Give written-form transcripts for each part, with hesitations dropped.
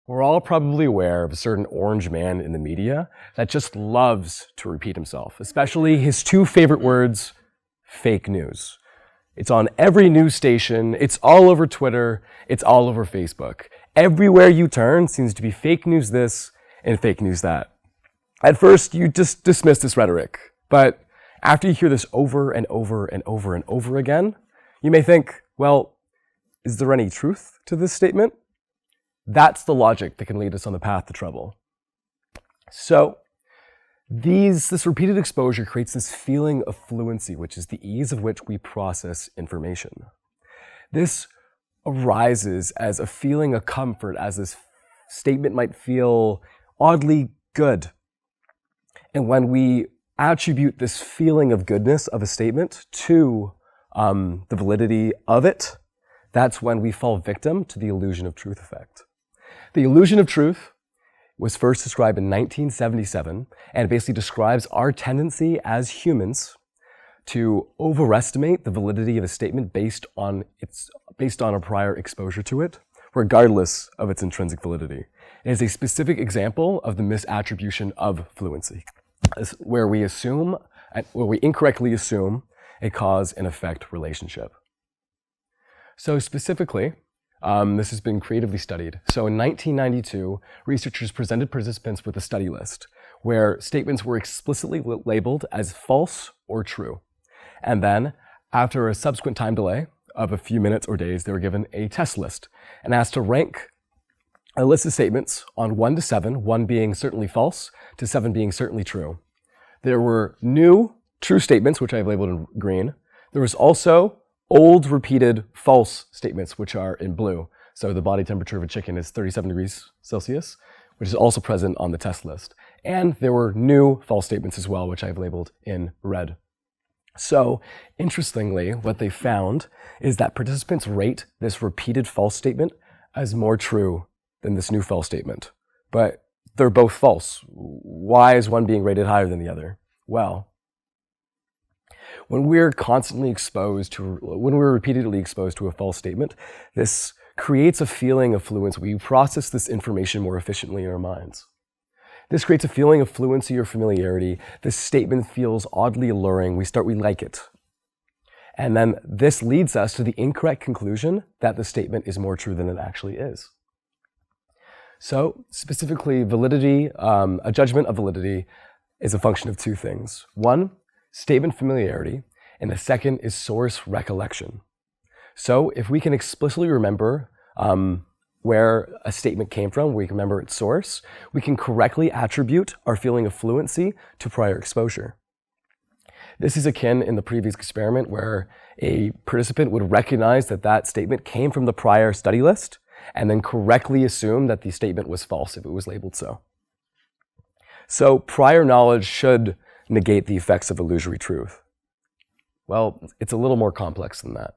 We're all probably aware of a certain orange man in the media that just loves to repeat himself, especially his two favorite words, fake news. It's on every news station, it's all over Twitter, it's all over Facebook. Everywhere you turn seems to be fake news this and fake news that. At first, you just dismiss this rhetoric, but after you hear this over and over and over and over again, you may think, well, is there any truth to this statement? That's the logic that can lead us on the path to trouble. So, this repeated exposure creates this feeling of fluency, which is the ease of which we process information. This arises as a feeling of comfort, as this statement might feel oddly good. And when we attribute this feeling of goodness of a statement to the validity of it, that's when we fall victim to the illusion of truth effect. The illusion of truth was first described in 1977 and basically describes our tendency as humans to overestimate the validity of a statement based on a prior exposure to it, regardless of its intrinsic validity. It is a specific example of the misattribution of fluency, where we incorrectly assume a cause and effect relationship. So specifically, this has been creatively studied. So in 1992, researchers presented participants with a study list where statements were explicitly labeled as false or true. And then, after a subsequent time delay of a few minutes or days, they were given a test list and asked to rank a list of statements on 1 to 7, 1 being certainly false to 7 being certainly true. There were new true statements, which I have labeled in green. There was also old repeated false statements, which are in blue. So the body temperature of a chicken is 37 degrees Celsius, which is also present on the test list. And there were new false statements as well, which I've labeled in red. So interestingly, what they found is that participants rate this repeated false statement as more true than this new false statement. But they're both false. Why is one being rated higher than the other? Well, when we're repeatedly exposed to a false statement, this creates a feeling of fluency. We process this information more efficiently in our minds. This creates a feeling of fluency or familiarity. This statement feels oddly alluring. We like it. And then this leads us to the incorrect conclusion that the statement is more true than it actually is. So specifically, validity, a judgment of validity is a function of two things. One, statement familiarity, and the second is source recollection. So if we can explicitly remember where a statement came from, we can remember its source, we can correctly attribute our feeling of fluency to prior exposure. This is akin in the previous experiment where a participant would recognize that that statement came from the prior study list and then correctly assume that the statement was false if it was labeled so. So prior knowledge should negate the effects of illusory truth. Well, it's a little more complex than that.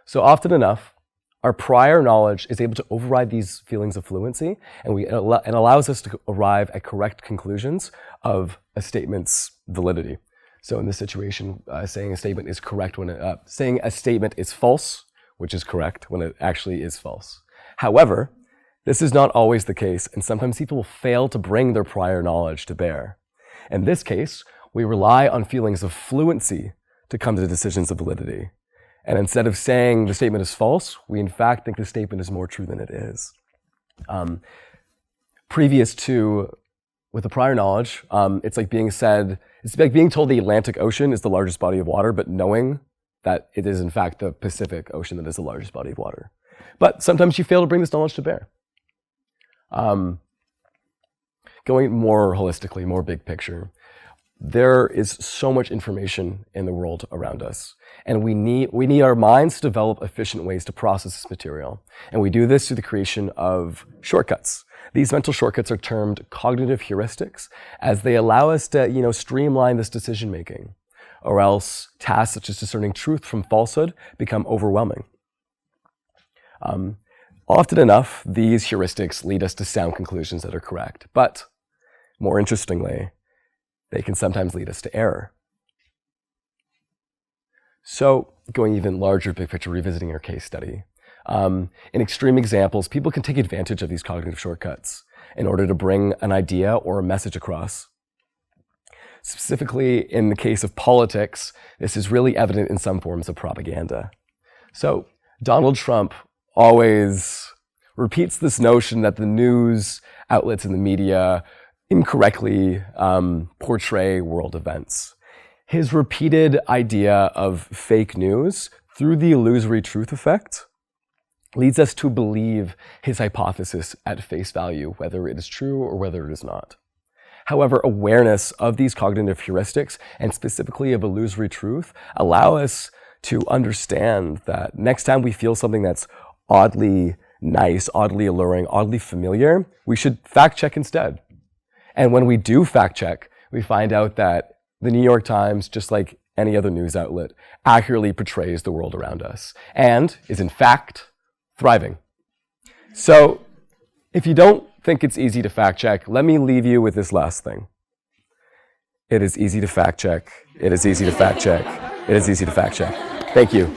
So often enough, our prior knowledge is able to override these feelings of fluency and allows us to arrive at correct conclusions of a statement's validity. So in this situation, saying a statement is correct saying a statement is false, which is correct when it actually is false. However, this is not always the case, and sometimes people fail to bring their prior knowledge to bear. In this case, we rely on feelings of fluency to come to decisions of validity. And instead of saying the statement is false, we in fact think the statement is more true than it is. With the prior knowledge, it's like being told the Atlantic Ocean is the largest body of water, but knowing that it is in fact the Pacific Ocean that is the largest body of water. But sometimes you fail to bring this knowledge to bear. Going more holistically, more big picture, there is so much information in the world around us, and we need our minds to develop efficient ways to process this material. And we do this through the creation of shortcuts. These mental shortcuts are termed cognitive heuristics, as they allow us to, streamline this decision making, or else tasks such as discerning truth from falsehood become overwhelming. Often enough, these heuristics lead us to sound conclusions that are correct, but more interestingly, they can sometimes lead us to error. So, going even larger, big picture, revisiting our case study, In extreme examples, people can take advantage of these cognitive shortcuts in order to bring an idea or a message across. Specifically, in the case of politics, this is really evident in some forms of propaganda. So, Donald Trump always repeats this notion that the news outlets and the media incorrectly portray world events. His repeated idea of fake news through the illusory truth effect leads us to believe his hypothesis at face value, whether it is true or whether it is not. However, awareness of these cognitive heuristics, and specifically of illusory truth, allow us to understand that next time we feel something that's oddly nice, oddly alluring, oddly familiar, we should fact check instead. And when we do fact check, we find out that the New York Times, just like any other news outlet, accurately portrays the world around us and is in fact thriving. So if you don't think it's easy to fact check, let me leave you with this last thing. It is easy to fact check. It is easy to fact check. It is easy to fact check. Thank you.